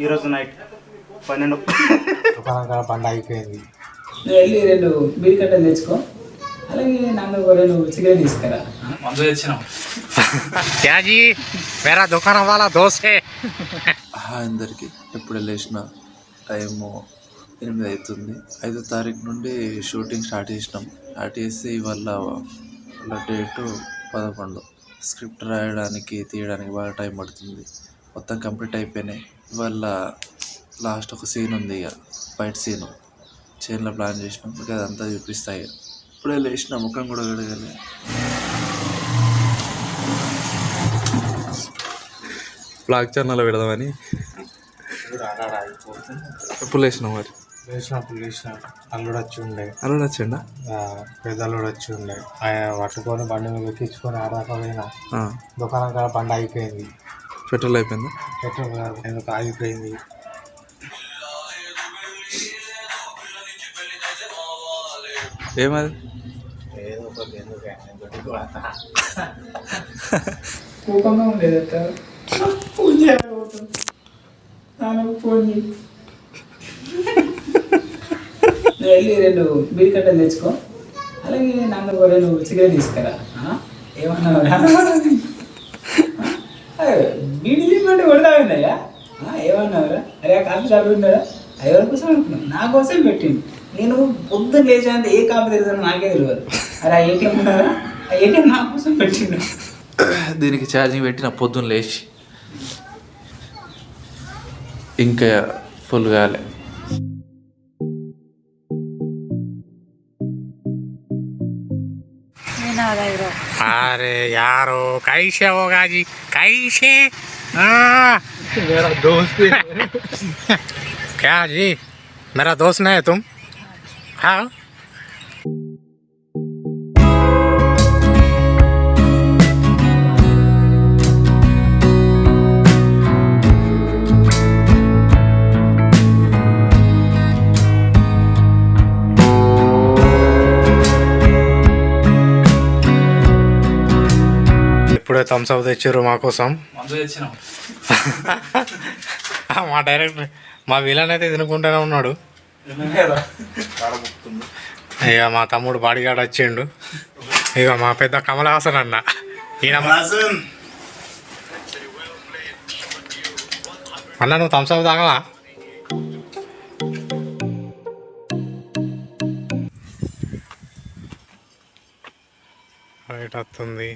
ఈరోజు నైట్ 12 దుకాణం బండ అయిపోయింది. వెళ్ళి 2 బీర్ కట్టలు తెచ్చుకో, అలాగే నాకు 2 సిగరెట్ తీసుకురా. మందు తెచ్చినాం. క్యాజీ మేరా దుకాణం వాళ్ళ దోసే. అందరికి ఎప్పుడు లేచిన టైము 8 అవుతుంది. 5వ తారీఖు నుండి షూటింగ్ స్టార్ట్ చేసినాం. స్టార్ట్ చేసి ఇవాళ డేటు 11. స్క్రిప్ట్ రాయడానికి తీయడానికి బాగా టైం పడుతుంది. మొత్తం కంప్లీట్ అయిపోయినాయి. ఇవాళ లాస్ట్ ఒక సీన్ ఉంది, ఇక ఫైట్ సీను చైన్లో ప్లాన్ చేసినాం. ఇక అదంతా చూపిస్తాయి. ఇప్పుడే లేచిన ముఖం కూడా కడగాలి. బ్లాగ్ ఛానల్ పెడదామని. ఎప్పుడు లేచినావు మరి? లేచినప్పుడు అల్లుడు వచ్చి ఉండే. అల్లుడు వచ్చిండా? పెద్ద అల్లుడు వచ్చి ఉండే. ఆయన పట్టుకొని బండి మీద ఎక్కించుకొని ఆడకపోయినా దుకాణం కాడ బండ అయిపోయింది. పెట్రోల్ అయిపోయిందా? పెట్రోల్ ఎందుకు ఆగిపోయింది. ఏమది? ఏదో ఒకటి ఎందుకు కోపంగా ఉండేది పూజ ఫోన్ చేయి. వెళ్ళి 2 బీర్ కట్టలు తెచ్చుకో, అలాగే నాకు 2 సిగరెట్ తీసుకురా. ఏమన్నావురా? బీడి తీయమంటే కొడతావిందయ్యా. ఏమన్నావురా? అరే ఆ కాఫీ షాప్ ఉన్నారా? ఎవరి కోసం అనుకున్నావు? నా కోసం పెట్టిండు. నేను పొద్దున్న లేచానంటే ఏ కాఫీ తెగుతానో నాకే తెలియదు. అరే ఆ ఏటీఎం ఉన్నారా? ఆ ఏటీఎం నా కోసం పెట్టిండు. దీనికి ఛార్జింగ్ పెట్టిన పొద్దున్న లేచి ఇంకా ఫుల్ కాలే. अरे यारो कैसे होगा जी, कैसे? मेरा दोस्त क्या जी, मेरा दोस्त नहीं है तुम? हाँ ఇప్పుడే థమ్స్ అప్ తెచ్చారు మా కోసం. మందు తెచ్చినాం. మా డైరెక్టర్ మా విలన్ అయితే తినుకుంటూనే ఉన్నాడు. ఇక మా తమ్ముడు బాడీగార్డ్ వచ్చిండు. ఇక మా పెద్ద కమల్ హాసన్ అన్న, ఈయన అన్న నువ్వు థమ్స్ అప్ తాగవా? రైట్ వస్తుంది.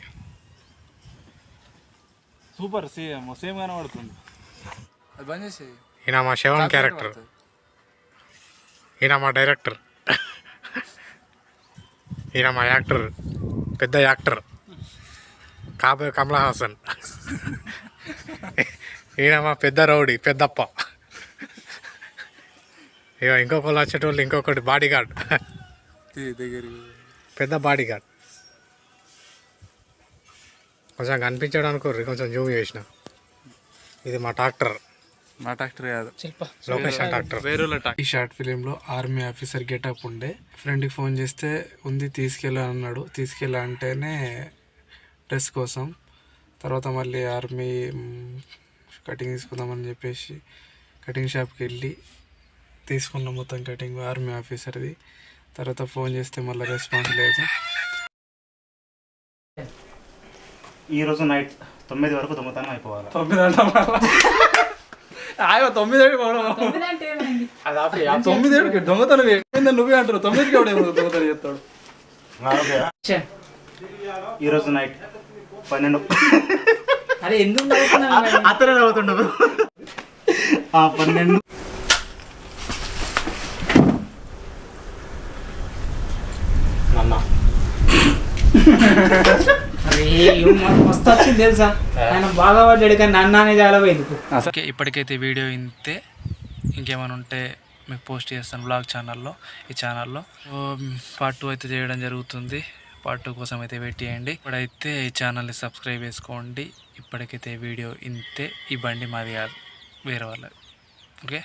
సూపర్ సేమ్ గానే పడుతుంది. అది బంద్ చేసి. ఈయన మా శివన్ క్యారెక్టర్, ఈయన మా డైరెక్టర్, ఈయన మా యాక్టర్, పెద్ద యాక్టర్ కాబోయే కమల్ హాసన్. ఈయన మా పెద్ద రౌడీ పెద్దప్ప. ఇక ఇంకొకళ్ళు వచ్చేటోళ్ళు ఇంకొకటి బాడీగార్డ్, పెద్ద బాడీగార్డ్. కొంచెం కనిపించాడు అనుకోర్రి, కొంచెం జూమ్ చేసిన. ఇది మా డాక్టర్. మా డాక్టర్ కాదు, లొకేషన్ డాక్టర్. వేరే ఈ షార్ట్ ఫిలింలో ఆర్మీ ఆఫీసర్ గెటప్ ఉండే. ఫ్రెండ్కి ఫోన్ చేస్తే ఉంది తీసుకెళ్ళా అన్నాడు. తీసుకెళ్ళా అంటేనే డ్రెస్ కోసం. తర్వాత మళ్ళీ ఆర్మీ కటింగ్ తీసుకుందామని చెప్పేసి కటింగ్ షాప్కి వెళ్ళి తీసుకున్నాం మొత్తం కటింగ్ ఆర్మీ ఆఫీసర్ది. తర్వాత ఫోన్ చేస్తే మళ్ళీ రెస్పాన్స్ లేదు. ఈరోజు నైట్ 9 వరకు దొంగతనం అయిపోవాలి. 9 అంటే 9 దొంగతనం ఏంటంటే నువ్వే అంటారు. 9కి దొంగతనం చేస్తాడు. ఈరోజు నైట్ 12. అరే ఎందుకు అతనే అవుతుండదు. 12 అరే మస్తు వచ్చింది తెలుసా, ఆయన బాగా పడ్డాడు కానీ నన్నే చాలా పోయింది. ఓకే, ఇప్పటికైతే వీడియో ఇంతే. ఇంకేమైనా ఉంటే మీకు పోస్ట్ చేస్తాను బ్లాగ్ ఛానల్లో. ఈ ఛానల్లో పార్ట్ 2 అయితే చేయడం జరుగుతుంది. పార్ట్ 2 కోసం అయితే వెయిట్ చేయండి. ఇప్పుడైతే ఈ ఛానల్ని సబ్స్క్రైబ్ చేసుకోండి. ఇప్పటికైతే వీడియో ఇంతే. ఈ బండి మాది కాదు, వేరే వాళ్ళది. ఓకే.